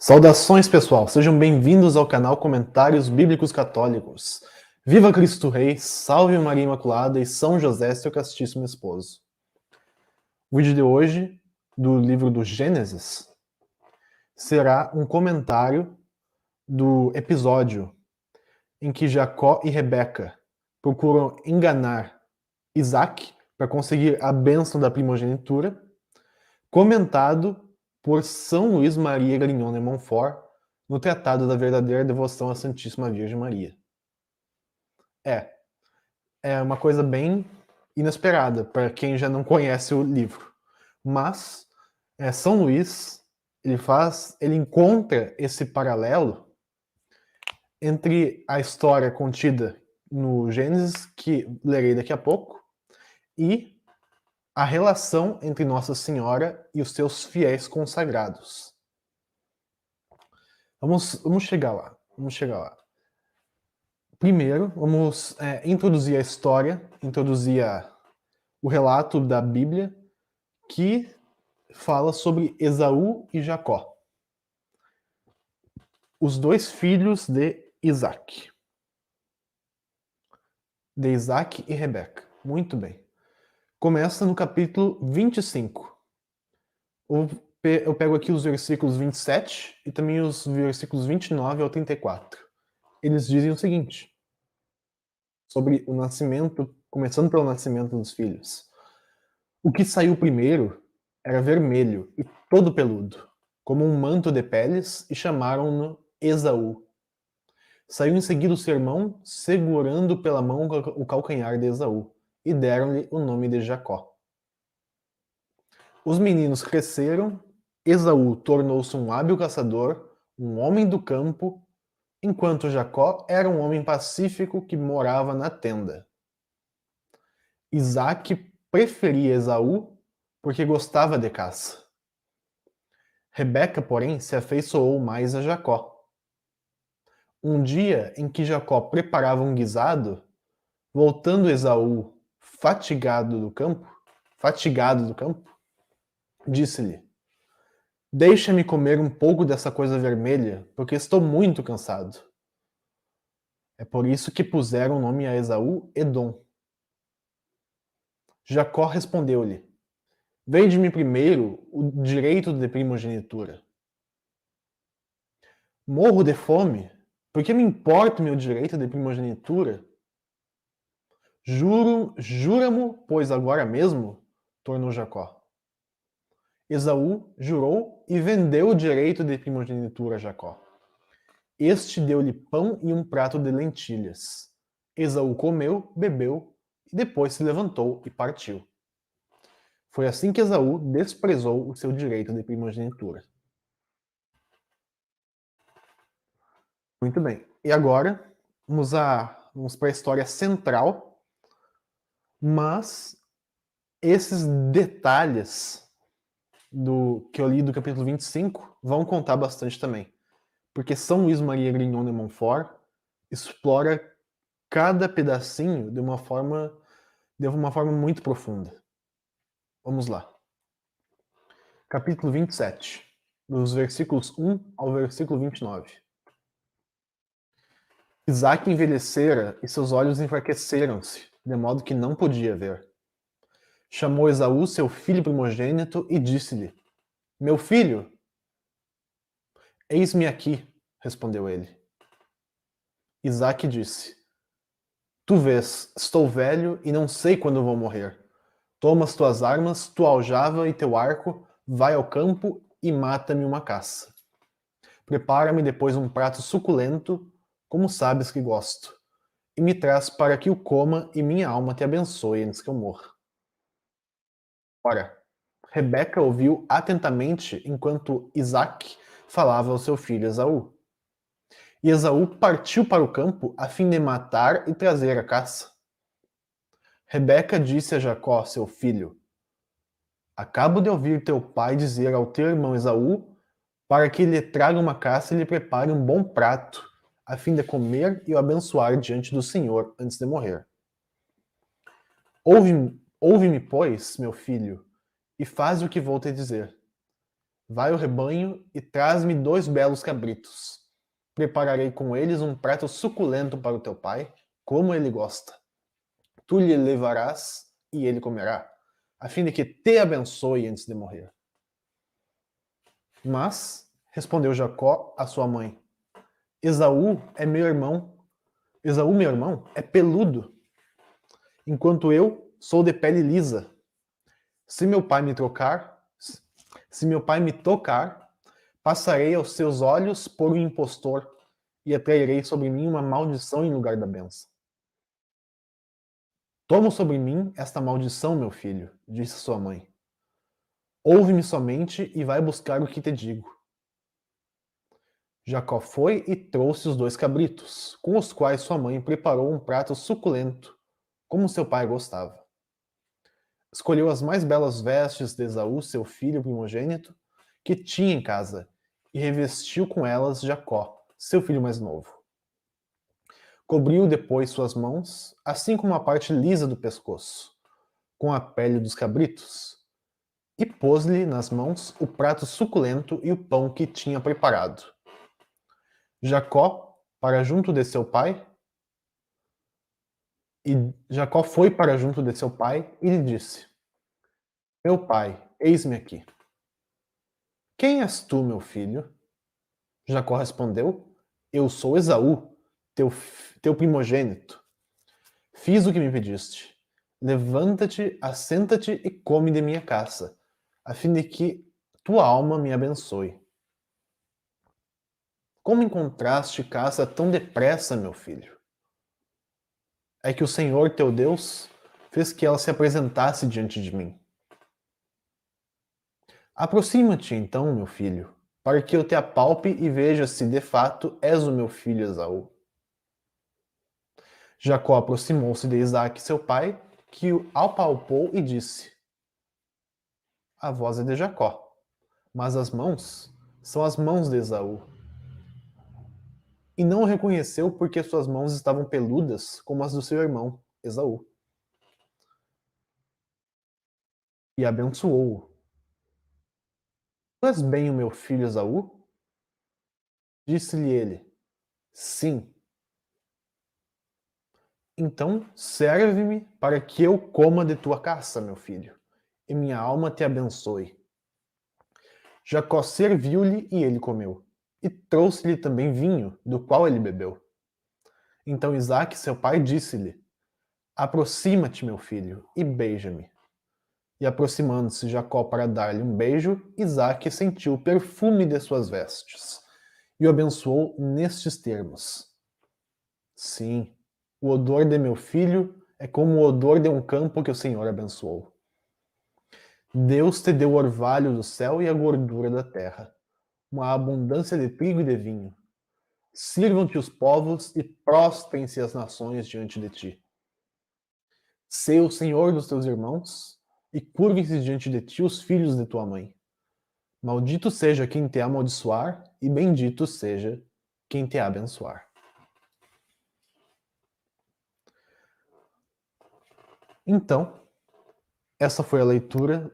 Saudações, pessoal! Sejam bem-vindos ao canal Comentários Bíblicos Católicos. Viva Cristo Rei, salve Maria Imaculada e São José, seu castíssimo esposo. O vídeo de hoje, do livro do Gênesis, será um comentário do episódio em que Jacó e Rebeca procuram enganar Isaac para conseguir a bênção da primogenitura, comentado por São Luís Maria Grignon de Montfort no Tratado da Verdadeira Devoção à Santíssima Virgem Maria. É uma coisa bem inesperada para quem já não conhece o livro. Mas São Luís ele encontra esse paralelo entre a história contida no Gênesis, que lerei daqui a pouco, e a relação entre Nossa Senhora e os seus fiéis consagrados. Vamos chegar lá. Primeiro, vamos introduzir a história, o relato da Bíblia que fala sobre Esaú e Jacó, os dois filhos de Isaac e Rebeca. Muito bem. Começa no capítulo 25. Eu pego aqui os versículos 27 e também os versículos 29 ao 34. Eles dizem o seguinte, sobre o nascimento, começando pelo nascimento dos filhos. O que saiu primeiro era vermelho e todo peludo, como um manto de peles, e chamaram-no Esaú. Saiu em seguida o seu irmão, segurando pela mão o calcanhar de Esaú, e deram-lhe o nome de Jacó. Os meninos cresceram, Esaú tornou-se um hábil caçador, um homem do campo, enquanto Jacó era um homem pacífico que morava na tenda. Isaac preferia Esaú porque gostava de caça. Rebeca, porém, se afeiçoou mais a Jacó. Um dia em que Jacó preparava um guisado, voltando Esaú fatigado do campo, disse-lhe: Deixa-me comer um pouco dessa coisa vermelha, porque estou muito cansado. É por isso que puseram o nome a Esaú Edom. Jacó respondeu-lhe: Vende-me primeiro o direito de primogenitura. Morro de fome? Por que me importa o meu direito de primogenitura? Jura-mo, pois agora mesmo, tornou Jacó. Esaú jurou e vendeu o direito de primogenitura a Jacó. Este deu-lhe pão e um prato de lentilhas. Esaú comeu, bebeu, e depois se levantou e partiu. Foi assim que Esaú desprezou o seu direito de primogenitura. Muito bem. E agora, vamos para a história central, mas esses detalhes que eu li do capítulo 25 vão contar bastante também. Porque São Luís Maria Grignon de Montfort explora cada pedacinho de uma forma muito profunda. Vamos lá. Capítulo 27, dos versículos 1 ao versículo 29. Isaac envelhecera e seus olhos enfraqueceram-se, de modo que não podia ver. Chamou Esaú, seu filho primogênito, e disse-lhe: Meu filho! Eis-me aqui, respondeu ele. Isaac disse: Tu vês, estou velho e não sei quando vou morrer. Toma as tuas armas, tua aljava e teu arco, vai ao campo e mata-me uma caça. Prepara-me depois um prato suculento, como sabes que gosto, e me traz para que o coma e minha alma te abençoe antes que eu morra. Ora, Rebeca ouviu atentamente enquanto Isaac falava ao seu filho Esaú. E Esaú partiu para o campo a fim de matar e trazer a caça. Rebeca disse a Jacó, seu filho: Acabo de ouvir teu pai dizer ao teu irmão Esaú para que lhe traga uma caça e lhe prepare um bom prato, a fim de comer e o abençoar diante do Senhor antes de morrer. Ouve-me, pois, meu filho, e faz o que vou te dizer. vai ao rebanho e traz-me 2 belos cabritos. Prepararei com eles um prato suculento para o teu pai, como ele gosta. Tu lhe levarás e ele comerá, a fim de que te abençoe antes de morrer. Mas, respondeu Jacó à sua mãe, Esaú, meu irmão, é peludo, enquanto eu sou de pele lisa. Se meu pai me tocar, passarei aos seus olhos por um impostor e atrairei sobre mim uma maldição em lugar da bênção. Toma sobre mim esta maldição, meu filho, disse sua mãe. Ouve-me somente e vai buscar o que te digo. Jacó foi e trouxe os 2 cabritos, com os quais sua mãe preparou um prato suculento, como seu pai gostava. Escolheu as mais belas vestes de Esaú, seu filho primogênito, que tinha em casa, e revestiu com elas Jacó, seu filho mais novo. Cobriu depois suas mãos, assim como a parte lisa do pescoço, com a pele dos cabritos, e pôs-lhe nas mãos o prato suculento e o pão que tinha preparado. Jacó foi para junto de seu pai e lhe disse: Meu pai, eis-me aqui. Quem és tu, meu filho? Jacó respondeu: Eu sou Esaú, teu primogênito. Fiz o que me pediste. Levanta-te, assenta-te e come de minha caça, a fim de que tua alma me abençoe. Como encontraste caça tão depressa, meu filho? É que o Senhor teu Deus fez que ela se apresentasse diante de mim. Aproxima-te então, meu filho, para que eu te apalpe e veja se de fato és o meu filho Esaú. Jacó aproximou-se de Isaque, seu pai, que o apalpou e disse: A voz é de Jacó, mas as mãos são as mãos de Esaú. E não o reconheceu porque suas mãos estavam peludas como as do seu irmão, Esaú. E abençoou-o. Tu és bem o meu filho Esaú? Disse-lhe ele: Sim. Então serve-me para que eu coma de tua caça, meu filho, e minha alma te abençoe. Jacó serviu-lhe e ele comeu, e trouxe-lhe também vinho, do qual ele bebeu. Então Isaque, seu pai, disse-lhe: Aproxima-te, meu filho, e beija-me. E aproximando-se Jacó para dar-lhe um beijo, Isaque sentiu o perfume de suas vestes, e o abençoou nestes termos: Sim, o odor de meu filho é como o odor de um campo que o Senhor abençoou. Deus te deu o orvalho do céu e a gordura da terra, uma abundância de trigo e de vinho. Sirvam-te os povos e prostrem-se as nações diante de ti. Sê o Senhor dos teus irmãos e curvem-se diante de ti os filhos de tua mãe. Maldito seja quem te amaldiçoar e bendito seja quem te abençoar. Então, essa foi a leitura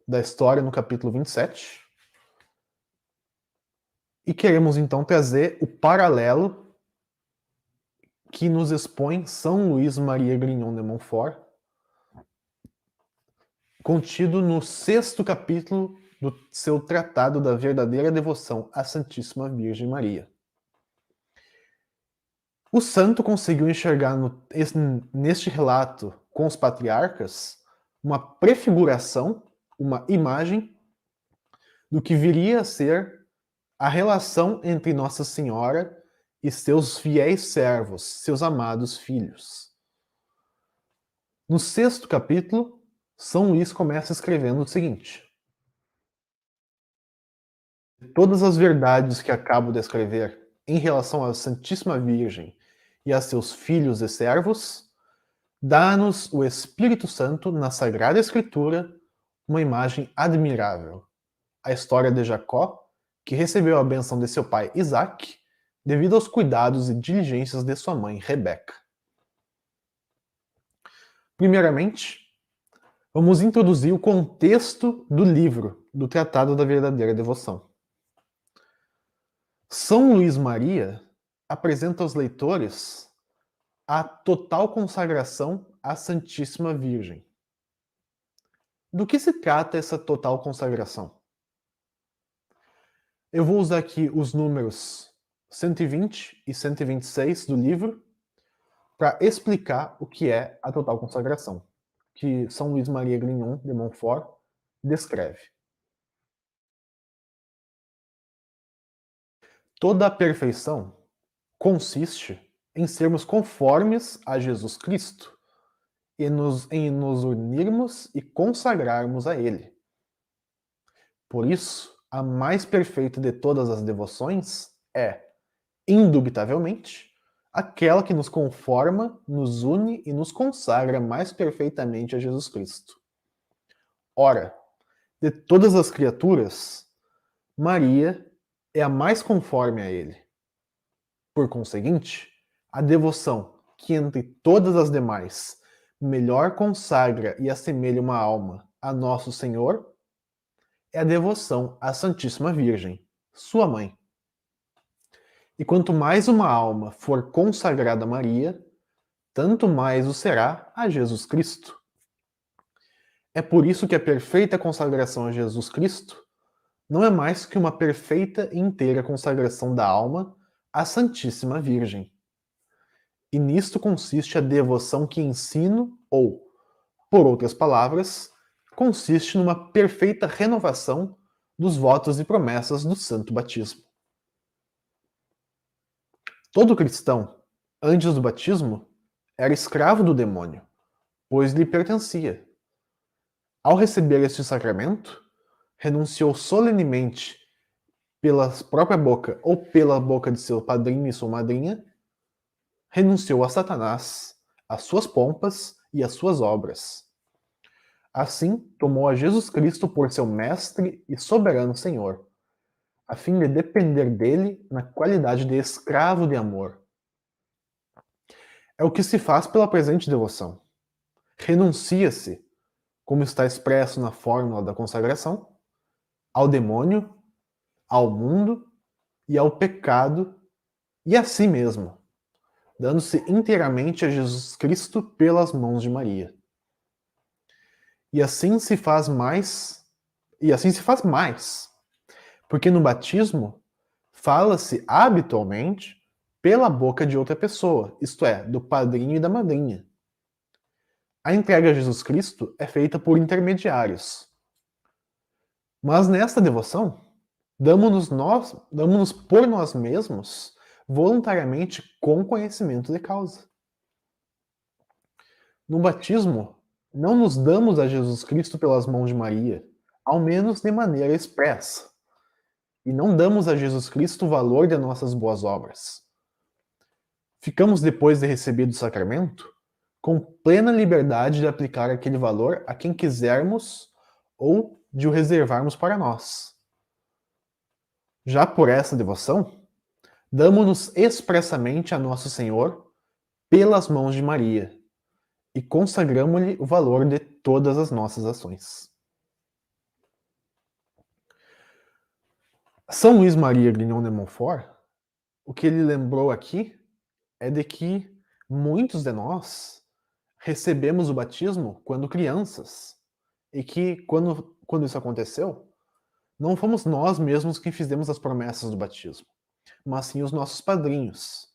da história no capítulo 27. E queremos então trazer o paralelo que nos expõe São Luís Maria Grignon de Montfort, contido no 6º capítulo do seu Tratado da Verdadeira Devoção à Santíssima Virgem Maria. O santo conseguiu enxergar neste relato com os patriarcas uma prefiguração, uma imagem do que viria a ser a relação entre Nossa Senhora e seus fiéis servos, seus amados filhos. No 6º capítulo, São Luís começa escrevendo o seguinte: todas as verdades que acabo de escrever em relação à Santíssima Virgem e a seus filhos e servos, dá-nos o Espírito Santo na Sagrada Escritura uma imagem admirável. A história de Jacó, que recebeu a benção de seu pai Isaque, devido aos cuidados e diligências de sua mãe Rebeca. Primeiramente, Vamos introduzir o contexto do livro, do Tratado da Verdadeira Devoção. São Luís Maria apresenta aos leitores a total consagração à Santíssima Virgem. Do que se trata essa total consagração? Eu vou usar aqui os números 120 e 126 do livro para explicar o que é a total consagração, que São Luís Maria Grignon de Montfort descreve. Toda a perfeição consiste em sermos conformes a Jesus Cristo e em nos unirmos e consagrarmos a Ele. Por isso, a mais perfeita de todas as devoções é, indubitavelmente, aquela que nos conforma, nos une e nos consagra mais perfeitamente a Jesus Cristo. Ora, de todas as criaturas, Maria é a mais conforme a Ele. Por conseguinte, a devoção que entre todas as demais melhor consagra e assemelha uma alma a Nosso Senhor é a devoção à Santíssima Virgem, sua mãe. E quanto mais uma alma for consagrada a Maria, tanto mais o será a Jesus Cristo. É por isso que a perfeita consagração a Jesus Cristo não é mais que uma perfeita e inteira consagração da alma à Santíssima Virgem. E nisto consiste a devoção que ensino, ou, por outras palavras, consiste numa perfeita renovação dos votos e promessas do Santo Batismo. Todo cristão, antes do batismo, era escravo do demônio, pois lhe pertencia. Ao receber este sacramento, renunciou solenemente pela própria boca ou pela boca de seu padrinho e sua madrinha, renunciou a Satanás, às suas pompas e às suas obras. Assim, tomou a Jesus Cristo por seu mestre e soberano Senhor, a fim de depender dele na qualidade de escravo de amor. É o que se faz pela presente devoção. Renuncia-se, como está expresso na fórmula da consagração, ao demônio, ao mundo e ao pecado e a si mesmo, dando-se inteiramente a Jesus Cristo pelas mãos de Maria. E assim se faz mais, porque no batismo fala-se habitualmente pela boca de outra pessoa, isto é, do padrinho e da madrinha. A entrega a Jesus Cristo é feita por intermediários. Mas nesta devoção, damos-nos por nós mesmos voluntariamente com conhecimento de causa. No batismo, não nos damos a Jesus Cristo pelas mãos de Maria, ao menos de maneira expressa. E não damos a Jesus Cristo o valor de nossas boas obras. Ficamos, depois de recebido o sacramento, com plena liberdade de aplicar aquele valor a quem quisermos ou de o reservarmos para nós. Já por essa devoção, damos-nos expressamente a Nosso Senhor pelas mãos de Maria e consagramos-lhe o valor de todas as nossas ações. São Luís Maria Grignon de Montfort, o que ele lembrou aqui é de que muitos de nós recebemos o batismo quando crianças e que quando isso aconteceu, não fomos nós mesmos que fizemos as promessas do batismo, mas sim os nossos padrinhos,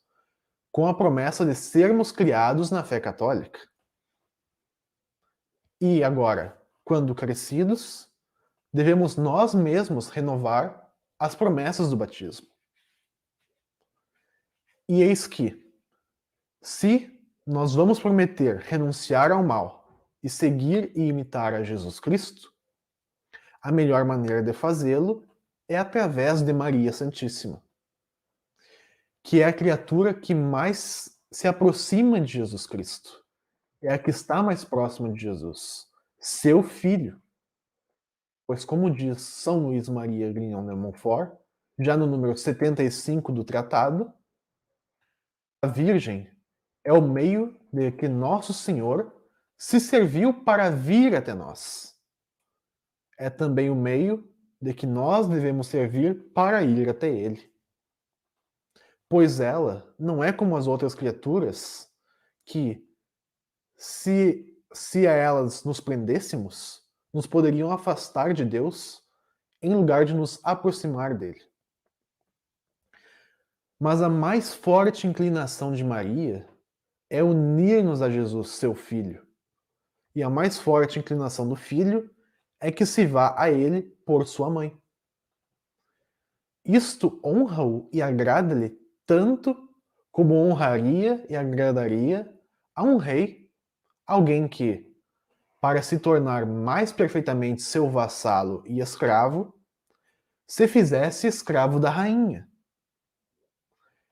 com a promessa de sermos criados na fé católica. E agora, quando crescidos, devemos nós mesmos renovar as promessas do batismo. E eis que, se nós vamos prometer renunciar ao mal e seguir e imitar a Jesus Cristo, a melhor maneira de fazê-lo é através de Maria Santíssima, que é a criatura que mais se aproxima de Jesus Cristo. É a que está mais próxima de Jesus, seu filho. Pois, como diz São Luís Maria Grignon de Montfort, já no número 75 do tratado, a Virgem é o meio de que Nosso Senhor se serviu para vir até nós. É também o meio de que nós devemos servir para ir até ele. Pois ela não é como as outras criaturas que, se a elas nos prendêssemos, nos poderiam afastar de Deus em lugar de nos aproximar dele. Mas a mais forte inclinação de Maria é unir-nos a Jesus, seu Filho. E a mais forte inclinação do Filho é que se vá a ele por sua mãe. Isto honra-o e agrada-lhe tanto como honraria e agradaria a um rei, alguém que, para se tornar mais perfeitamente seu vassalo e escravo, se fizesse escravo da rainha.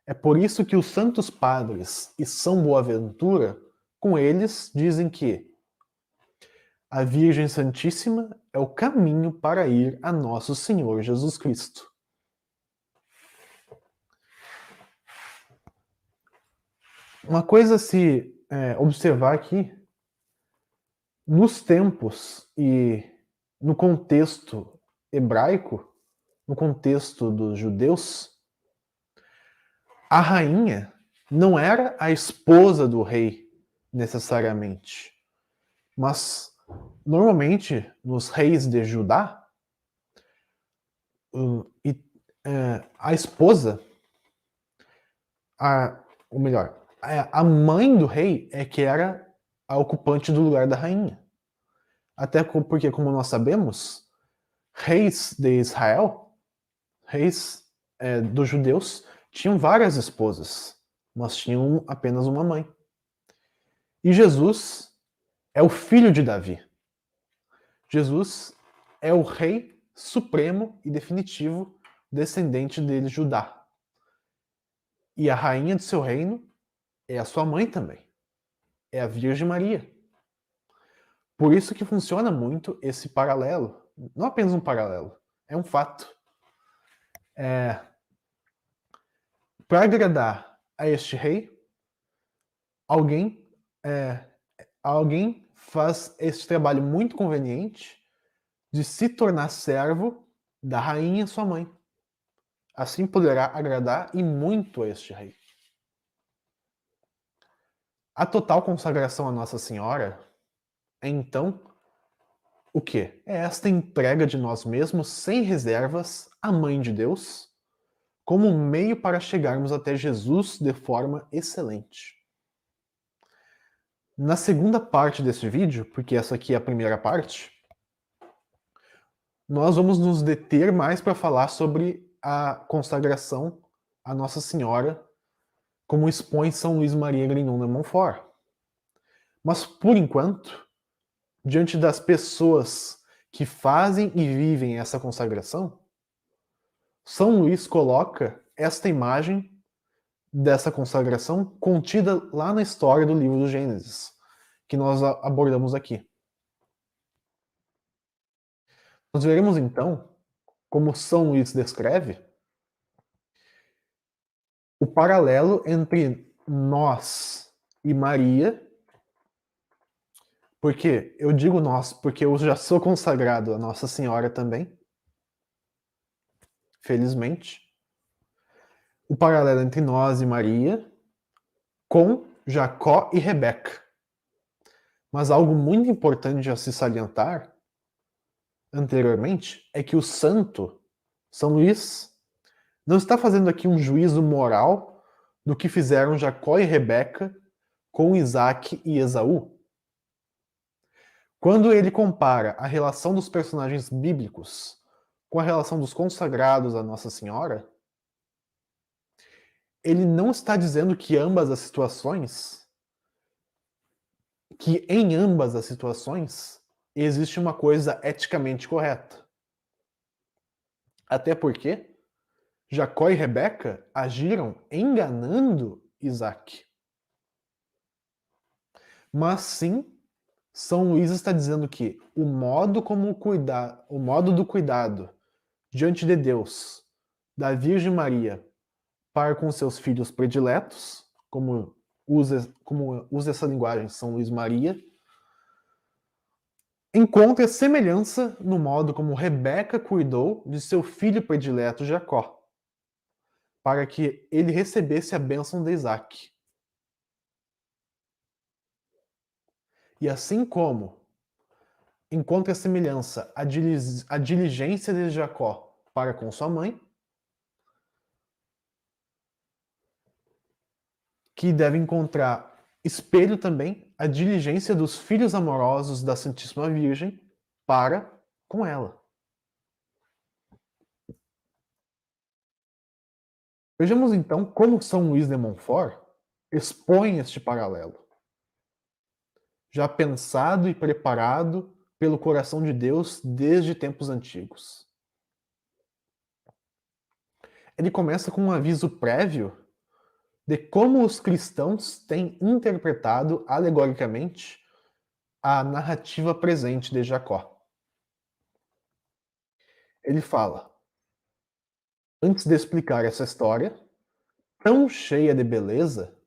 É por isso que os santos padres e São Boaventura, com eles, dizem que a Virgem Santíssima é o caminho para ir a nosso Senhor Jesus Cristo. Uma coisa a se observar aqui, nos tempos e no contexto hebraico, no contexto dos judeus, a rainha não era a esposa do rei necessariamente, mas normalmente nos reis de Judá, a esposa, ou melhor, a mãe do rei é que era a ocupante do lugar da rainha. Até porque, como nós sabemos, reis de Israel, reis dos judeus, tinham várias esposas, mas tinham apenas uma mãe. E Jesus é o filho de Davi. Jesus é o rei supremo e definitivo descendente de Judá. E a rainha do seu reino é a sua mãe também. É a Virgem Maria. Por isso que funciona muito esse paralelo. Não apenas um paralelo, é um fato. Para agradar a este rei, alguém faz este trabalho muito conveniente de se tornar servo da rainha sua mãe. Assim poderá agradar e muito a este rei. A total consagração a Nossa Senhora é então o quê? É esta entrega de nós mesmos sem reservas à Mãe de Deus, como um meio para chegarmos até Jesus de forma excelente. Na segunda parte desse vídeo, porque essa aqui é a primeira parte, nós vamos nos deter mais para falar sobre a consagração a Nossa Senhora, como expõe São Luís Maria Grignon de Montfort. Mas, por enquanto, diante das pessoas que fazem e vivem essa consagração, São Luís coloca esta imagem dessa consagração contida lá na história do livro do Gênesis, que nós abordamos aqui. Nós veremos então, como São Luís descreve, o paralelo entre nós e Maria, porque eu digo nós, porque eu já sou consagrado a Nossa Senhora também, felizmente. O paralelo entre nós e Maria com Jacó e Rebeca. Mas algo muito importante a se salientar anteriormente é que o santo, São Luís, não está fazendo aqui um juízo moral do que fizeram Jacó e Rebeca com Isaac e Esaú. Quando ele compara a relação dos personagens bíblicos com a relação dos consagrados a Nossa Senhora, ele não está dizendo que em ambas as situações existe uma coisa eticamente correta. Até porque Jacó e Rebeca agiram enganando Isaac. Mas sim, São Luís está dizendo que o modo do cuidado diante de Deus da Virgem Maria para com seus filhos prediletos, como usa essa linguagem São Luís Maria, encontra semelhança no modo como Rebeca cuidou de seu filho predileto Jacó, para que ele recebesse a bênção de Isaac. E assim como encontra semelhança a diligência de Jacó para com sua mãe, que deve encontrar espelho também a diligência dos filhos amorosos da Santíssima Virgem para com ela. Vejamos então como São Luís de Montfort expõe este paralelo, já pensado e preparado pelo coração de Deus desde tempos antigos. Ele começa com um aviso prévio de como os cristãos têm interpretado alegoricamente a narrativa presente de Jacó. Ele fala: antes de explicar essa história, tão cheia de beleza,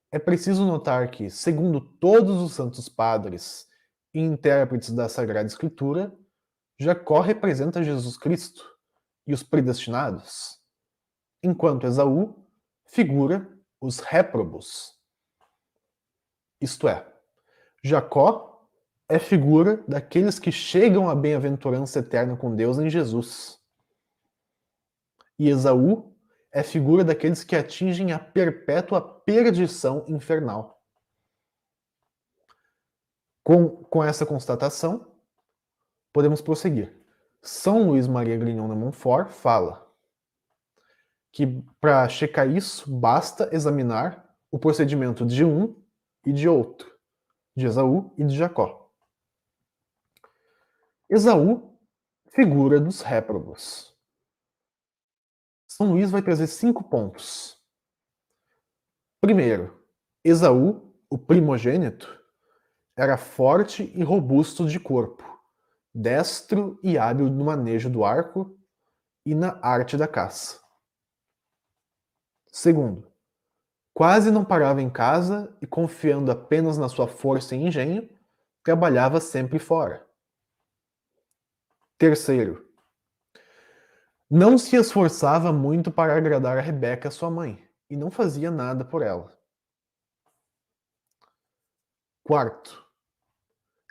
é preciso notar que, segundo todos os santos padres e intérpretes da Sagrada Escritura, Jacó representa Jesus Cristo e os predestinados, enquanto Esaú figura os réprobos. Isto é, Jacó é figura daqueles que chegam à bem-aventurança eterna com Deus em Jesus. E Esaú é figura daqueles que atingem a perpétua perdição infernal. Com essa constatação, podemos prosseguir. São Luís Maria Grignon de Montfort fala que para checar isso, basta examinar o procedimento de um e de outro, de Esaú e de Jacó. Esaú, figura dos réprobos. São Luís vai trazer 5 pontos. Primeiro, Esaú, o primogênito, era forte e robusto de corpo, destro e hábil no manejo do arco e na arte da caça. Segundo, quase não parava em casa e, confiando apenas na sua força e engenho, trabalhava sempre fora. Terceiro, não se esforçava muito para agradar a Rebeca, sua mãe, e não fazia nada por ela. Quarto,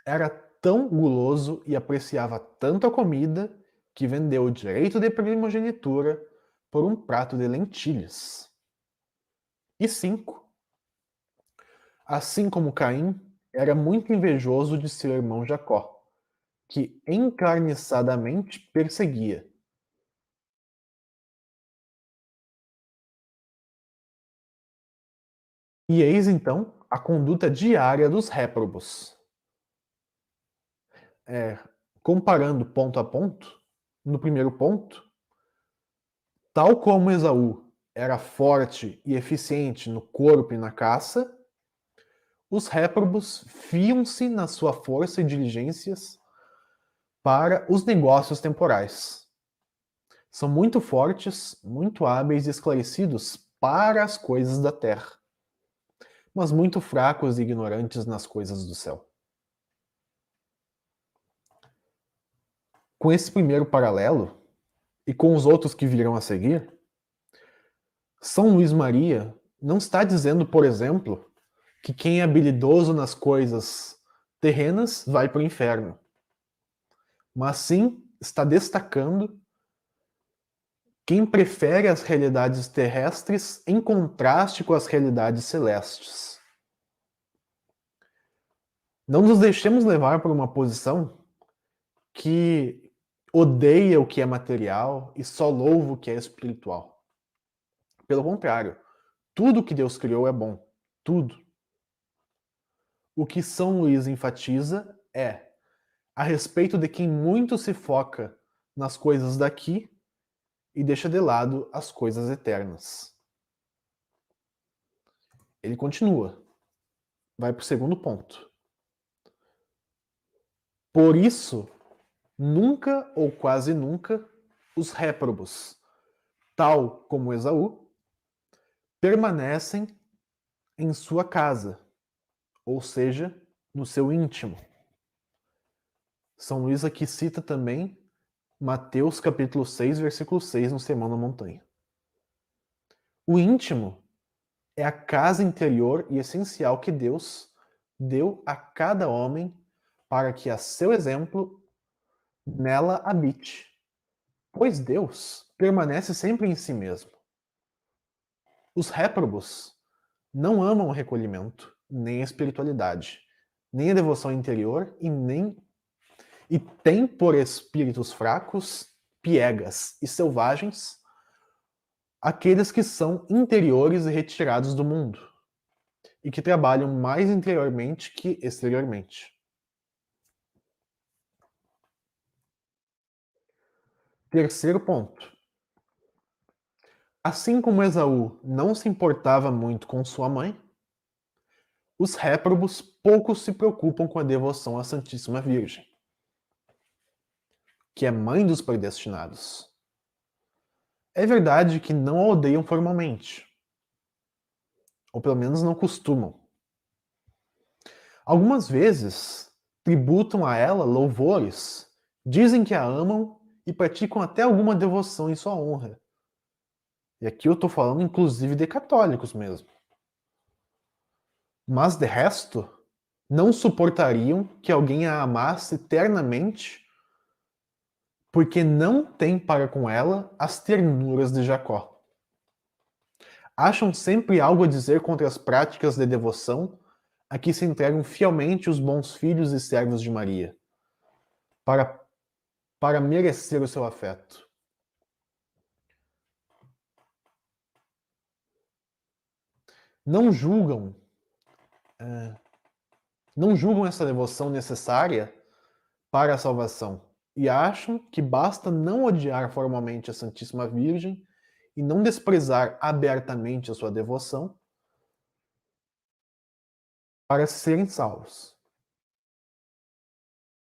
era tão guloso e apreciava tanto a comida que vendeu o direito de primogenitura por um prato de lentilhas. E 5, assim como Caim, era muito invejoso de seu irmão Jacó, que encarniçadamente perseguia. E eis então a conduta diária dos réprobos. Comparando ponto a ponto, no primeiro ponto, tal como Esaú era forte e eficiente no corpo e na caça, os réprobos fiam-se na sua força e diligências para os negócios temporais. São muito fortes, muito hábeis e esclarecidos para as coisas da terra, mas muito fracos e ignorantes nas coisas do céu. Com esse primeiro paralelo, e com os outros que virão a seguir, São Luís Maria não está dizendo, por exemplo, que quem é habilidoso nas coisas terrenas vai para o inferno, mas sim está destacando quem prefere as realidades terrestres em contraste com as realidades celestes. Não nos deixemos levar por uma posição que odeia o que é material e só louva o que é espiritual. Pelo contrário, tudo que Deus criou é bom. Tudo. O que São Luís enfatiza é a respeito de quem muito se foca nas coisas daqui e deixa de lado as coisas eternas. Ele continua. Vai para o segundo ponto. Por isso, nunca ou quase nunca os réprobos, tal como Esaú, permanecem em sua casa, ou seja, no seu íntimo. São Luís aqui cita também Mateus capítulo 6, versículo 6, no Sermão da Montanha. O íntimo é a casa interior e essencial que Deus deu a cada homem para que, a seu exemplo, nela habite. Pois Deus permanece sempre em si mesmo. Os réprobos não amam o recolhimento, nem a espiritualidade, nem a devoção interior e têm por espíritos fracos, piegas e selvagens aqueles que são interiores e retirados do mundo, e que trabalham mais interiormente que exteriormente. Terceiro ponto. Assim como Esaú não se importava muito com sua mãe, os réprobos pouco se preocupam com a devoção à Santíssima Virgem, que é mãe dos predestinados. É verdade que não a odeiam formalmente, ou pelo menos não costumam. Algumas vezes tributam a ela louvores, dizem que a amam e praticam até alguma devoção em sua honra. E aqui eu estou falando inclusive de católicos mesmo. Mas de resto, não suportariam que alguém a amasse ternamente, porque não tem para com ela as ternuras de Jacó. Acham sempre algo a dizer contra as práticas de devoção a que se entregam fielmente os bons filhos e servos de Maria, para merecer o seu afeto. Não julgam, não julgam essa devoção necessária para a salvação e acham que basta não odiar formalmente a Santíssima Virgem e não desprezar abertamente a sua devoção para serem salvos.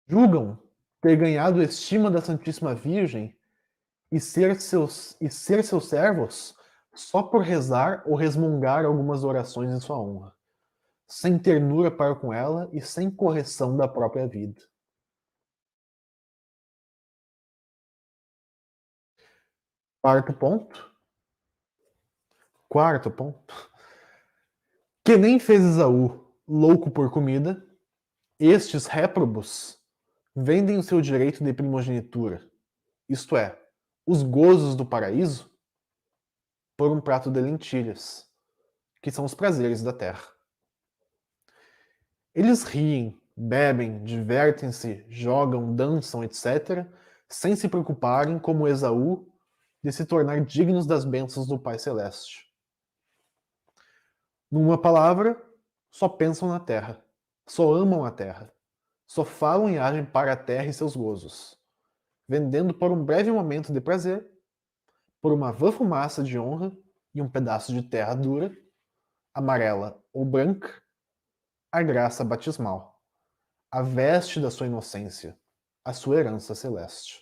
Julgam ter ganhado a estima da Santíssima Virgem e ser seus servos só por rezar ou resmungar algumas orações em sua honra, sem ternura para com ela e sem correção da própria vida. Quarto ponto, que nem fez Esaú louco por comida, estes réprobos vendem o seu direito de primogenitura, isto é, os gozos do paraíso, por um prato de lentilhas, que são os prazeres da terra. Eles riem, bebem, divertem-se, jogam, dançam, etc., sem se preocuparem, como Esaú, de se tornar dignos das bênçãos do Pai Celeste. Numa palavra, só pensam na terra, só amam a terra, só falam e agem para a terra e seus gozos, vendendo por um breve momento de prazer, por uma vã fumaça de honra e um pedaço de terra dura, amarela ou branca, a graça batismal, a veste da sua inocência, a sua herança celeste.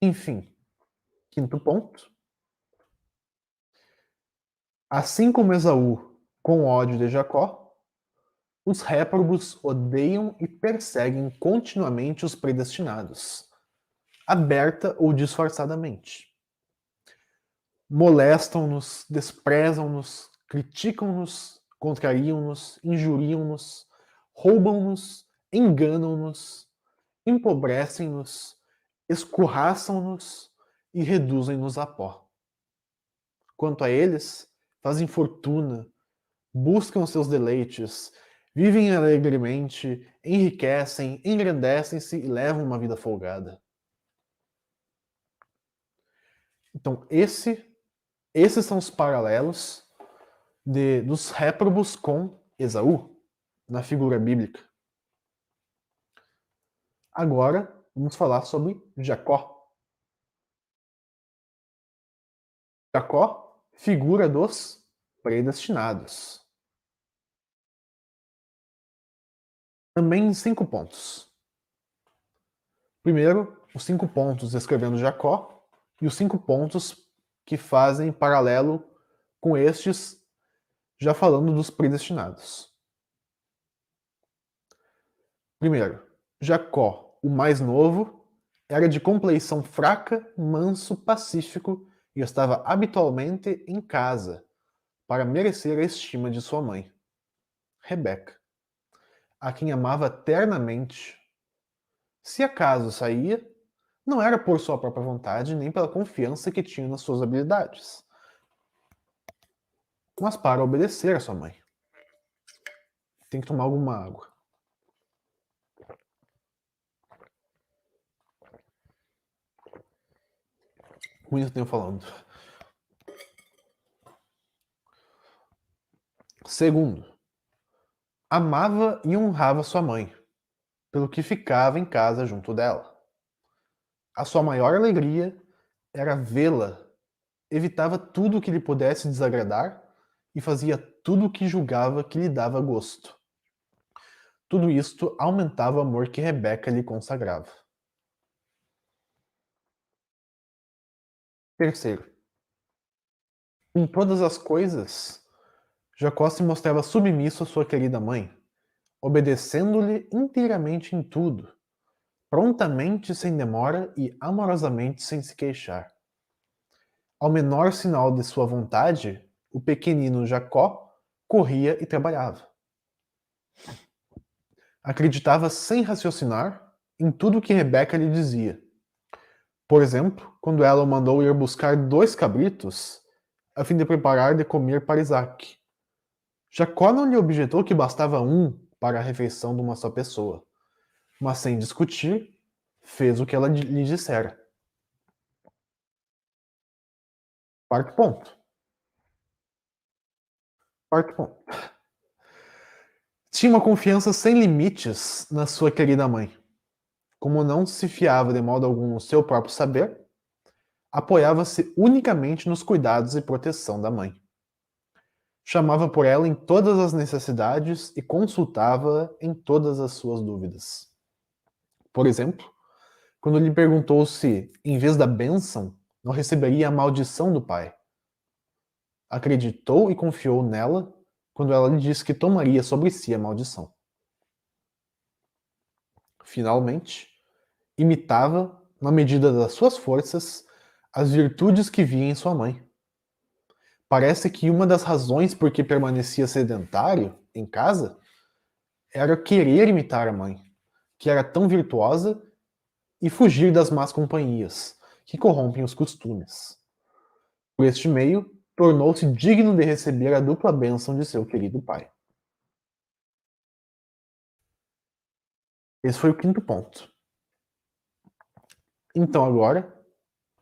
Enfim, quinto ponto. Assim como Esaú, com ódio de Jacó, os réprobos odeiam e perseguem continuamente os predestinados, aberta ou disfarçadamente. Molestam-nos, desprezam-nos, criticam-nos, contrariam-nos, injuriam-nos, roubam-nos, enganam-nos, empobrecem-nos, escorraçam-nos e reduzem-nos a pó. Quanto a eles, fazem fortuna, buscam seus deleites, vivem alegremente, enriquecem, engrandecem-se e levam uma vida folgada. Então, esses são os paralelos dos réprobos com Esaú, na figura bíblica. Agora, vamos falar sobre Jacó. Jacó, figura dos predestinados. Também em 5 pontos. Primeiro, os 5 pontos descrevendo Jacó e os 5 pontos que fazem paralelo com estes, já falando dos predestinados. Primeiro, Jacó, o mais novo, era de compleição fraca, manso, pacífico e estava habitualmente em casa para merecer a estima de sua mãe, Rebeca, a quem amava ternamente. Se acaso saía, não era por sua própria vontade nem pela confiança que tinha nas suas habilidades, mas para obedecer a sua mãe. Tem que tomar alguma água. Muito tempo falando. Segundo, amava e honrava sua mãe, pelo que ficava em casa junto dela. A sua maior alegria era vê-la, evitava tudo o que lhe pudesse desagradar e fazia tudo o que julgava que lhe dava gosto. Tudo isto aumentava o amor que Rebeca lhe consagrava. Terceiro, em todas as coisas, Jacó se mostrava submisso à sua querida mãe, obedecendo-lhe inteiramente em tudo, prontamente sem demora e amorosamente sem se queixar. Ao menor sinal de sua vontade, o pequenino Jacó corria e trabalhava. Acreditava sem raciocinar em tudo o que Rebeca lhe dizia. Por exemplo, quando ela o mandou ir buscar 2 cabritos a fim de preparar de comer para Isaque. Jacó não lhe objetou que bastava um para a refeição de uma só pessoa, mas sem discutir, fez o que ela lhe dissera. Quarto ponto. Quarto ponto. Tinha uma confiança sem limites na sua querida mãe. Como não se fiava de modo algum no seu próprio saber, apoiava-se unicamente nos cuidados e proteção da mãe. Chamava por ela em todas as necessidades e consultava em todas as suas dúvidas. Por exemplo, quando lhe perguntou se, em vez da bênção, não receberia a maldição do pai. Acreditou e confiou nela quando ela lhe disse que tomaria sobre si a maldição. Finalmente, imitava, na medida das suas forças, as virtudes que via em sua mãe. Parece que uma das razões por que permanecia sedentário em casa era querer imitar a mãe, que era tão virtuosa, e fugir das más companhias, que corrompem os costumes. Por este meio, tornou-se digno de receber a dupla bênção de seu querido pai. Esse foi o quinto ponto. Então agora,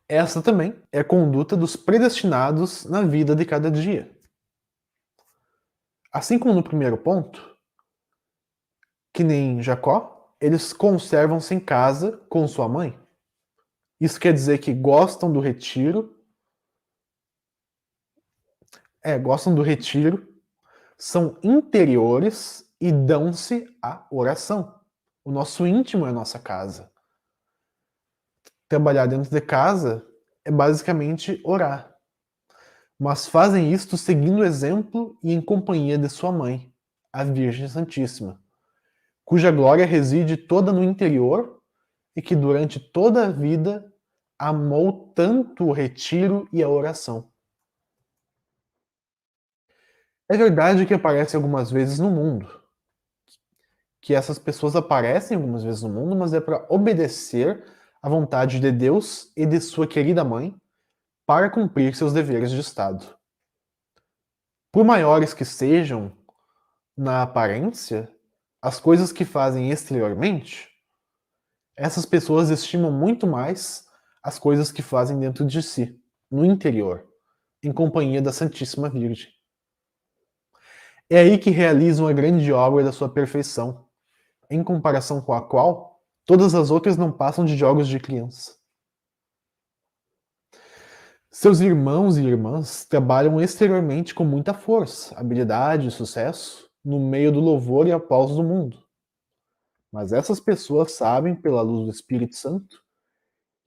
essa também é a conduta dos predestinados na vida de cada dia. Assim como no primeiro ponto, que nem Jacó, eles conservam-se em casa com sua mãe. Isso quer dizer que gostam do retiro, são interiores e dão-se à oração. O nosso íntimo é a nossa casa. Trabalhar dentro de casa é basicamente orar. Mas fazem isto seguindo o exemplo e em companhia de sua mãe, a Virgem Santíssima, cuja glória reside toda no interior e que durante toda a vida amou tanto o retiro e a oração. É verdade que aparece algumas vezes no mundo, que essas pessoas aparecem algumas vezes no mundo, mas é para obedecer à vontade de Deus e de sua querida mãe para cumprir seus deveres de Estado. Por maiores que sejam, na aparência, as coisas que fazem exteriormente, essas pessoas estimam muito mais as coisas que fazem dentro de si, no interior, em companhia da Santíssima Virgem. É aí que realizam a grande obra da sua perfeição, em comparação com a qual todas as outras não passam de jogos de criança. Seus irmãos e irmãs trabalham exteriormente com muita força, habilidade e sucesso no meio do louvor e aplauso do mundo. Mas essas pessoas sabem, pela luz do Espírito Santo,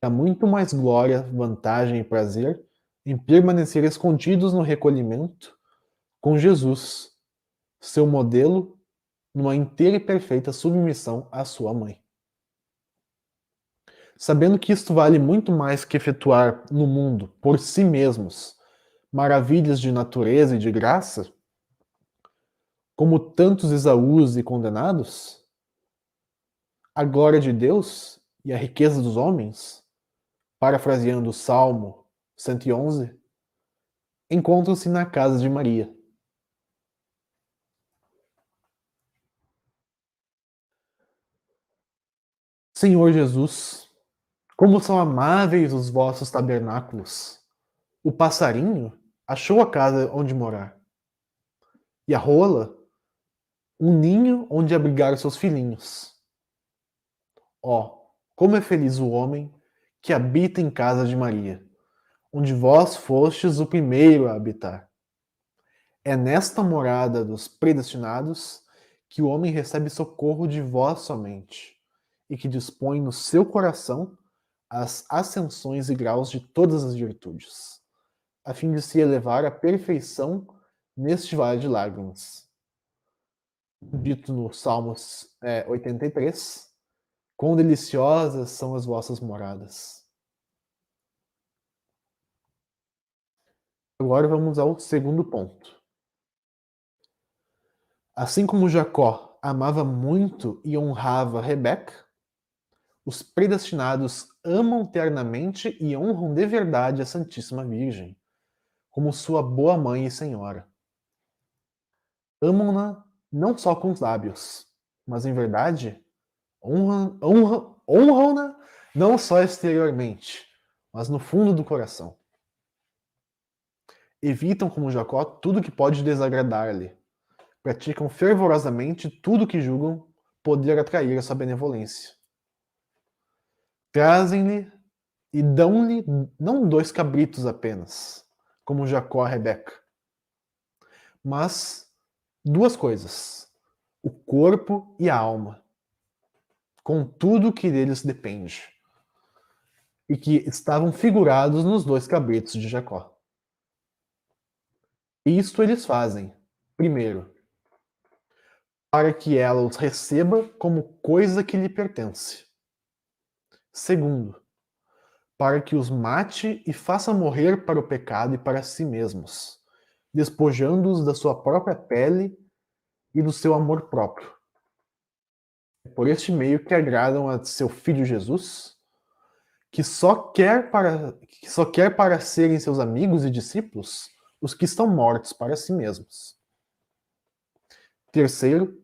que há muito mais glória, vantagem e prazer em permanecer escondidos no recolhimento com Jesus, seu modelo numa inteira e perfeita submissão à sua mãe. Sabendo que isto vale muito mais que efetuar no mundo, por si mesmos, maravilhas de natureza e de graça, como tantos Esaús e condenados, a glória de Deus e a riqueza dos homens, parafraseando o Salmo 111, encontram-se na casa de Maria. Senhor Jesus, como são amáveis os vossos tabernáculos! O passarinho achou a casa onde morar, e a rola, um ninho onde abrigar seus filhinhos. Ó, como é feliz o homem que habita em casa de Maria, onde vós fostes o primeiro a habitar. É nesta morada dos predestinados que o homem recebe socorro de vós somente, e que dispõe no seu coração as ascensões e graus de todas as virtudes, a fim de se elevar à perfeição neste vale de lágrimas. Dito no Salmos 83, quão deliciosas são as vossas moradas. Agora vamos ao segundo ponto. Assim como Jacó amava muito e honrava Rebeca, os predestinados amam ternamente e honram de verdade a Santíssima Virgem, como sua boa mãe e senhora. Amam-na não só com os lábios, mas em verdade honram-na não só exteriormente, mas no fundo do coração. Evitam, como Jacó, tudo que pode desagradar-lhe. Praticam fervorosamente tudo que julgam poder atrair a sua benevolência. Trazem-lhe e dão-lhe não 2 cabritos apenas, como Jacó a Rebeca, mas 2 coisas: o corpo e a alma, com tudo que deles depende, e que estavam figurados nos 2 cabritos de Jacó. Isto eles fazem, primeiro, para que ela os receba como coisa que lhe pertence. Segundo, para que os mate e faça morrer para o pecado e para si mesmos, despojando-os da sua própria pele e do seu amor próprio. É por este meio que agradam a seu Filho Jesus, que só quer para serem seus amigos e discípulos os que estão mortos para si mesmos. Terceiro,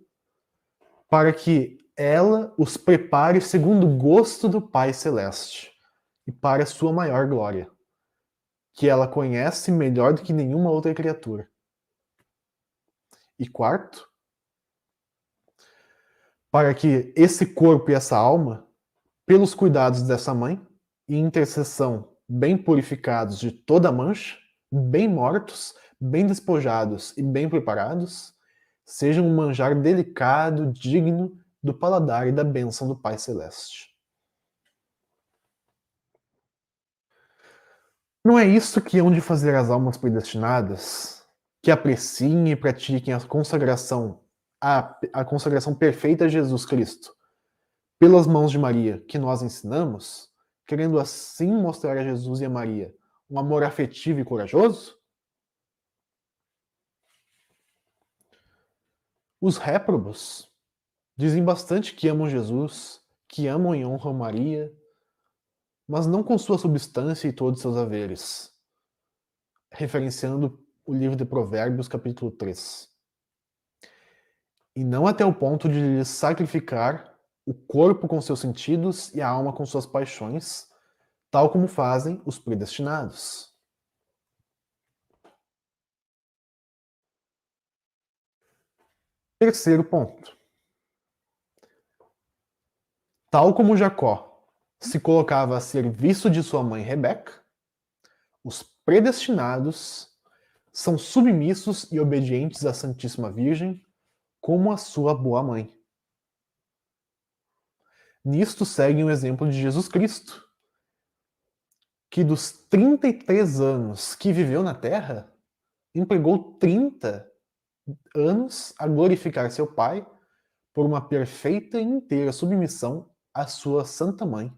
para que ela os prepare segundo o gosto do Pai Celeste e para a sua maior glória, que ela conhece melhor do que nenhuma outra criatura. E quarto, para que esse corpo e essa alma, pelos cuidados dessa mãe e intercessão bem purificados de toda mancha, bem mortos, bem despojados e bem preparados, sejam um manjar delicado, digno do paladar e da bênção do Pai Celeste. Não é isso que hão de fazer as almas predestinadas, que apreciem e pratiquem a consagração perfeita a Jesus Cristo, pelas mãos de Maria, que nós ensinamos, querendo assim mostrar a Jesus e a Maria um amor afetivo e corajoso? Os réprobos dizem bastante que amam Jesus, que amam e honram Maria, mas não com sua substância e todos seus haveres, referenciando o livro de Provérbios, capítulo 3. E não até o ponto de lhes sacrificar o corpo com seus sentidos e a alma com suas paixões, tal como fazem os predestinados. Terceiro ponto. Tal como Jacó se colocava a serviço de sua mãe Rebeca, os predestinados são submissos e obedientes à Santíssima Virgem como a sua boa mãe. Nisto segue o exemplo de Jesus Cristo, que dos 33 anos que viveu na Terra, empregou 30 anos a glorificar seu Pai por uma perfeita e inteira submissão à sua Santa Mãe.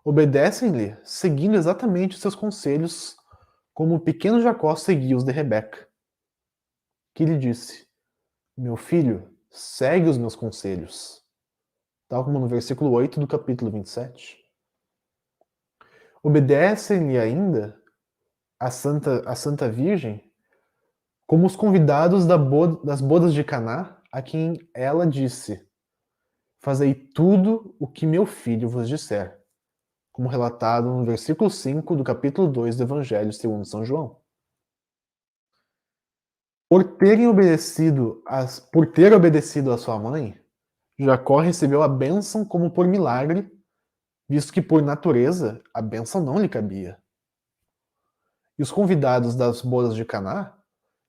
Obedecem-lhe, seguindo exatamente os seus conselhos, como o pequeno Jacó seguia os de Rebeca, que lhe disse: Meu filho, segue os meus conselhos, tal como no versículo 8 do capítulo 27. Obedecem-lhe ainda a Santa Virgem como os convidados das bodas de Caná, a quem ela disse: Fazei tudo o que meu filho vos disser, como relatado no versículo 5 do capítulo 2 do Evangelho segundo São João. Por ter obedecido a sua mãe, Jacó recebeu a bênção como por milagre, visto que por natureza a bênção não lhe cabia. E os convidados das bodas de Caná,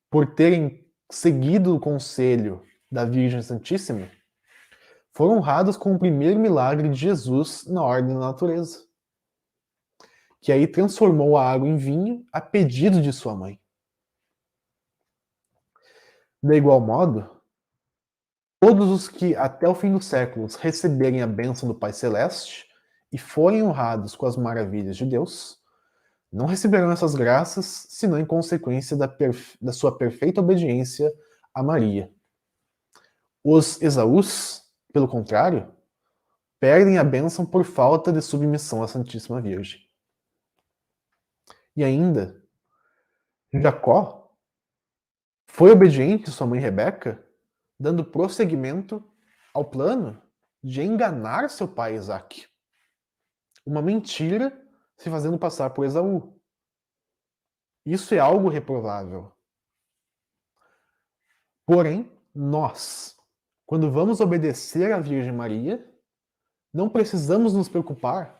por terem seguido o conselho da Virgem Santíssima, foram honrados com o primeiro milagre de Jesus na ordem da natureza, que aí transformou a água em vinho a pedido de sua mãe. De igual modo, todos os que até o fim dos séculos receberem a bênção do Pai Celeste e forem honrados com as maravilhas de Deus, não receberão essas graças senão em consequência da sua perfeita obediência a Maria. Os Esaús, pelo contrário, perdem a bênção por falta de submissão à Santíssima Virgem. E ainda, Jacó foi obediente à sua mãe Rebeca, dando prosseguimento ao plano de enganar seu pai Isaque. Uma mentira se fazendo passar por Esaú. Isso é algo reprovável. Porém, nós, quando vamos obedecer à Virgem Maria, não precisamos nos preocupar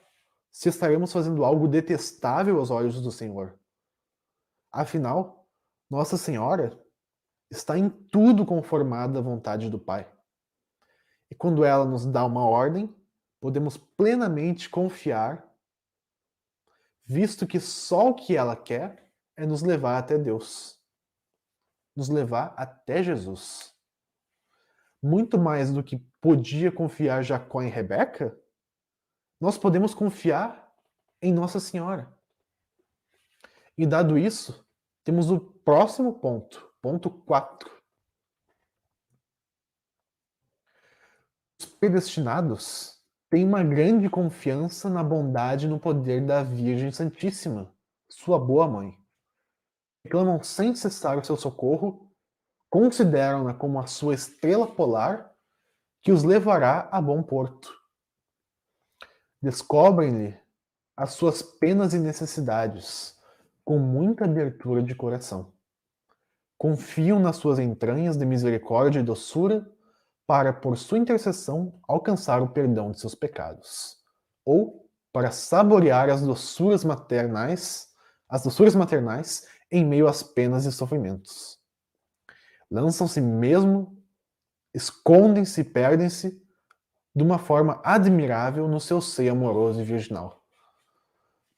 se estaremos fazendo algo detestável aos olhos do Senhor. Afinal, Nossa Senhora está em tudo conformada à vontade do Pai. E quando ela nos dá uma ordem, podemos plenamente confiar, visto que só o que ela quer é nos levar até Deus, nos levar até Jesus. Muito mais do que podia confiar Jacó em Rebeca, nós podemos confiar em Nossa Senhora. E dado isso, temos o próximo ponto, ponto 4. Os predestinados têm uma grande confiança na bondade e no poder da Virgem Santíssima, sua boa mãe. Reclamam sem cessar o seu socorro, consideram-na como a sua estrela polar que os levará a bom porto. Descobrem-lhe as suas penas e necessidades com muita abertura de coração. Confiam nas suas entranhas de misericórdia e doçura para, por sua intercessão, alcançar o perdão de seus pecados, ou para saborear as doçuras maternais em meio às penas e sofrimentos. Lançam-se mesmo, escondem-se e perdem-se de uma forma admirável no seu seio amoroso e virginal,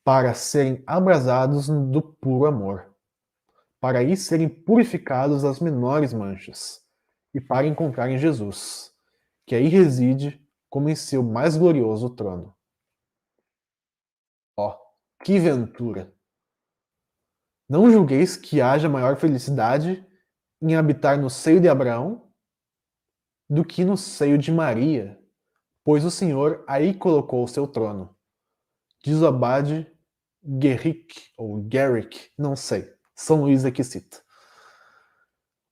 para serem abrasados do puro amor, para aí serem purificados das menores manchas, e para encontrarem Jesus, que aí reside como em seu mais glorioso trono. Ó, que ventura! Não julgueis que haja maior felicidade em habitar no seio de Abraão do que no seio de Maria, pois o Senhor aí colocou o seu trono. Diz o abade Guerric, ou Garrick, não sei, São Luís é que cita.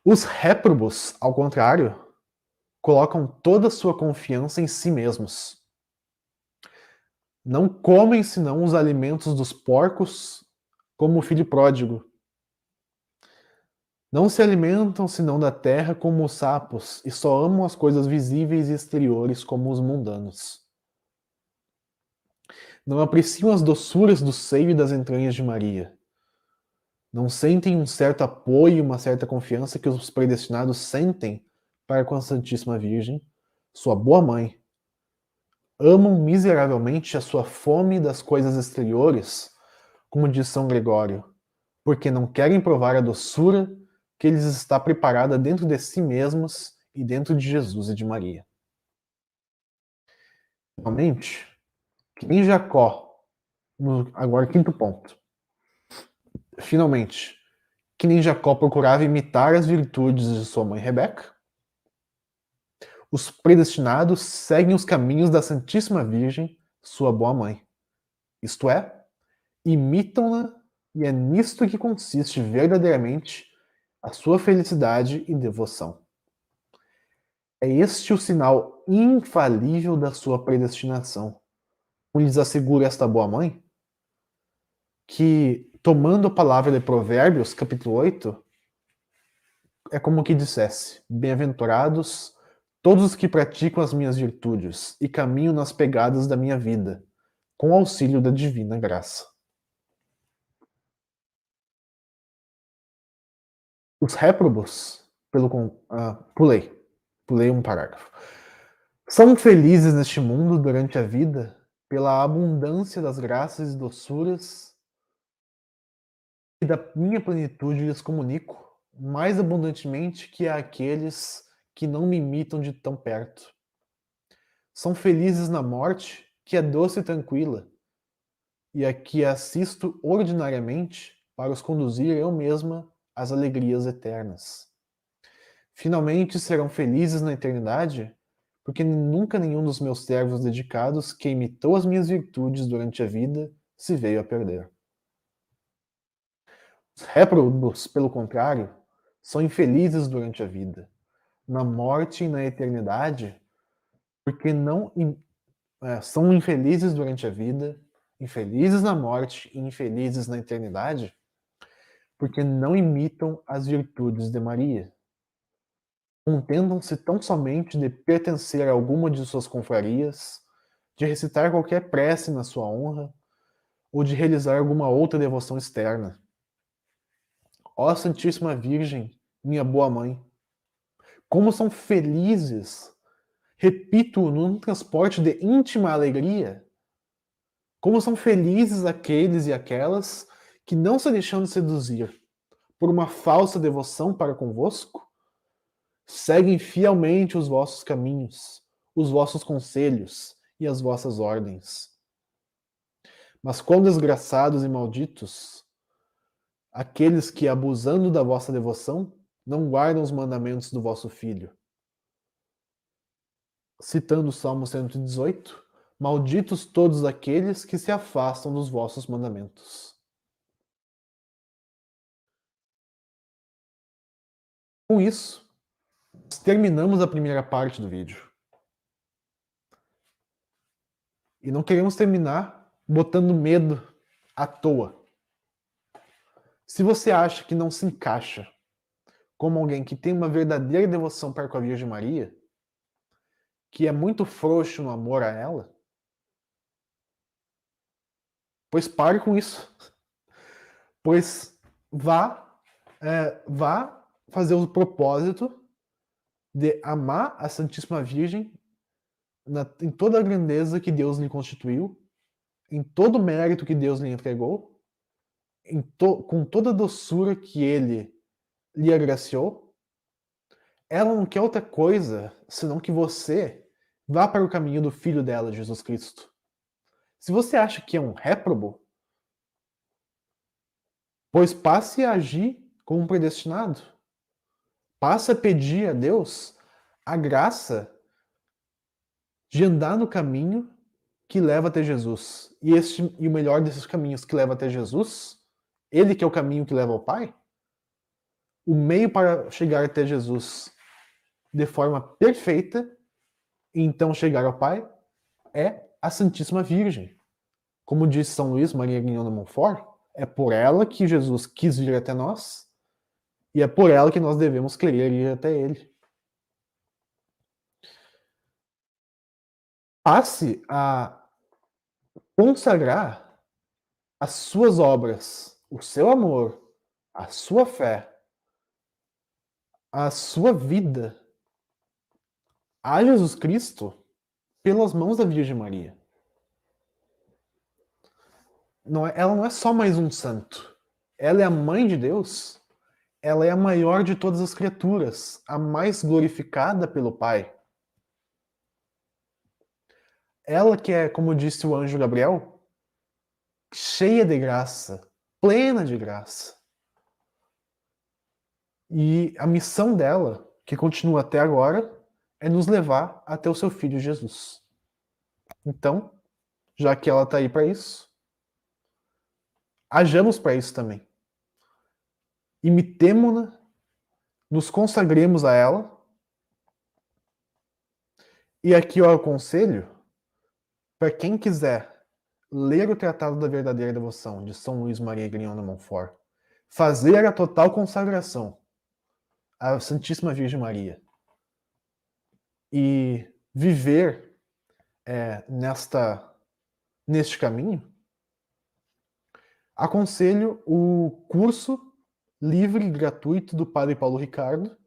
Os réprobos, ao contrário, colocam toda a sua confiança em si mesmos. Não comem senão os alimentos dos porcos, como o filho pródigo. Não se alimentam senão da terra como os sapos, e só amam as coisas visíveis e exteriores como os mundanos. Não apreciam as doçuras do seio e das entranhas de Maria. Não sentem um certo apoio e uma certa confiança que os predestinados sentem para com a Santíssima Virgem, sua boa mãe. Amam miseravelmente a sua fome das coisas exteriores, como diz São Gregório, porque não querem provar a doçura que lhes está preparada dentro de si mesmos e dentro de Jesus e de Maria. Finalmente, que nem Jacó, agora quinto ponto. Finalmente, que nem Jacó procurava imitar as virtudes de sua mãe Rebeca, os predestinados seguem os caminhos da Santíssima Virgem, sua boa mãe. Isto é, imitam-na, e é nisto que consiste verdadeiramente a sua felicidade e devoção. É este o sinal infalível da sua predestinação. Como lhes assegura esta boa mãe, que, tomando a palavra de Provérbios, capítulo 8, é como que dissesse: bem-aventurados todos os que praticam as minhas virtudes e caminham nas pegadas da minha vida, com auxílio da divina graça. Os réprobos, pulei um parágrafo, são felizes neste mundo durante a vida pela abundância das graças e doçuras que da minha plenitude lhes comunico, mais abundantemente que àqueles que não me imitam de tão perto. São felizes na morte, que é doce e tranquila, e a que assisto ordinariamente para os conduzir eu mesma às alegrias eternas. Finalmente serão felizes na eternidade, porque nunca nenhum dos meus servos dedicados que imitou as minhas virtudes durante a vida se veio a perder. Os réprobos, pelo contrário, são infelizes durante a vida, na morte e na eternidade, porque não são infelizes durante a vida, infelizes na morte e infelizes na eternidade, porque não imitam as virtudes de Maria. Contentam-se tão somente de pertencer a alguma de suas confrarias, de recitar qualquer prece na sua honra, ou de realizar alguma outra devoção externa. Ó Santíssima Virgem, minha boa mãe, como são felizes, repito, num transporte de íntima alegria, como são felizes aqueles e aquelas que, não se deixando seduzir por uma falsa devoção para convosco, seguem fielmente os vossos caminhos, os vossos conselhos e as vossas ordens. Mas quão desgraçados e malditos aqueles que, abusando da vossa devoção, não guardam os mandamentos do vosso Filho. Citando o Salmo 118, malditos todos aqueles que se afastam dos vossos mandamentos. Com isso, terminamos a primeira parte do vídeo. E não queremos terminar botando medo à toa. Se você acha que não se encaixa como alguém que tem uma verdadeira devoção para com a Virgem Maria, que é muito frouxo no amor a ela, pois pare com isso. Pois vá fazer o propósito de amar a Santíssima Virgem em toda a grandeza que Deus lhe constituiu, em todo o mérito que Deus lhe entregou, com toda a doçura que Ele lhe agraciou. Ela não quer outra coisa senão que você vá para o caminho do Filho dela, Jesus Cristo. Se você acha que é um réprobo, pois passe a agir como um predestinado. Passe a pedir a Deus a graça de andar no caminho que leva até Jesus. E o melhor desses caminhos que leva até Jesus, Ele que é o caminho que leva ao Pai, o meio para chegar até Jesus de forma perfeita e então chegar ao Pai é a Santíssima Virgem. Como diz São Luís Maria Grignon de Montfort, é por ela que Jesus quis vir até nós e é por ela que nós devemos querer ir até Ele. Passe a consagrar as suas obras, o seu amor, a sua fé, a sua vida a Jesus Cristo pelas mãos da Virgem Maria. Ela não é só mais um santo. Ela é a mãe de Deus ela é a maior de todas as criaturas, a mais glorificada pelo Pai. Ela que é, como disse o anjo Gabriel, cheia de graça, plena de graça. E a missão dela, que continua até agora, é nos levar até o seu filho Jesus. Então, já que ela está aí para isso, hajamos para isso também. Imitemo-na, nos consagremos a ela. E aqui eu aconselho, para quem quiser ler o Tratado da Verdadeira Devoção de São Luís Maria Grignon de Montfort, fazer a total consagração à Santíssima Virgem Maria e viver neste caminho, aconselho o curso livre e gratuito do Padre Paulo Ricardo,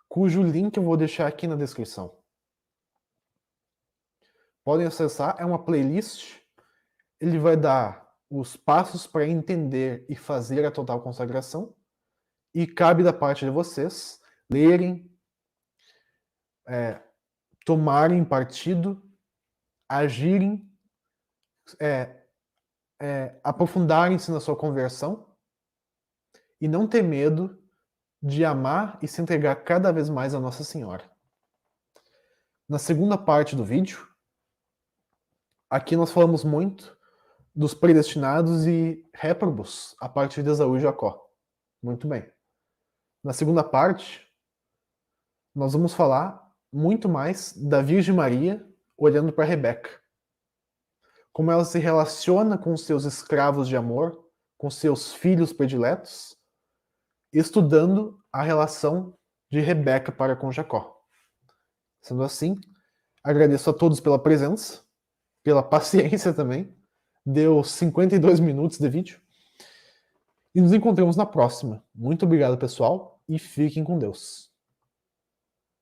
cujo link eu vou deixar aqui na descrição. Podem acessar, é uma playlist, ele vai dar os passos para entender e fazer a total consagração, e cabe da parte de vocês lerem, tomarem partido, agirem, aprofundarem-se na sua conversão e não ter medo de amar e se entregar cada vez mais a Nossa Senhora. Na segunda parte do vídeo, aqui nós falamos muito dos predestinados e réprobos a partir de Esaú e Jacó. Muito bem. Na segunda parte, nós vamos falar muito mais da Virgem Maria olhando para Rebeca. Como ela se relaciona com seus escravos de amor, com seus filhos prediletos, estudando a relação de Rebeca para com Jacó. Sendo assim, agradeço a todos pela presença, pela paciência também. Deu 52 minutos de vídeo. E nos encontramos na próxima. Muito obrigado, pessoal, e fiquem com Deus.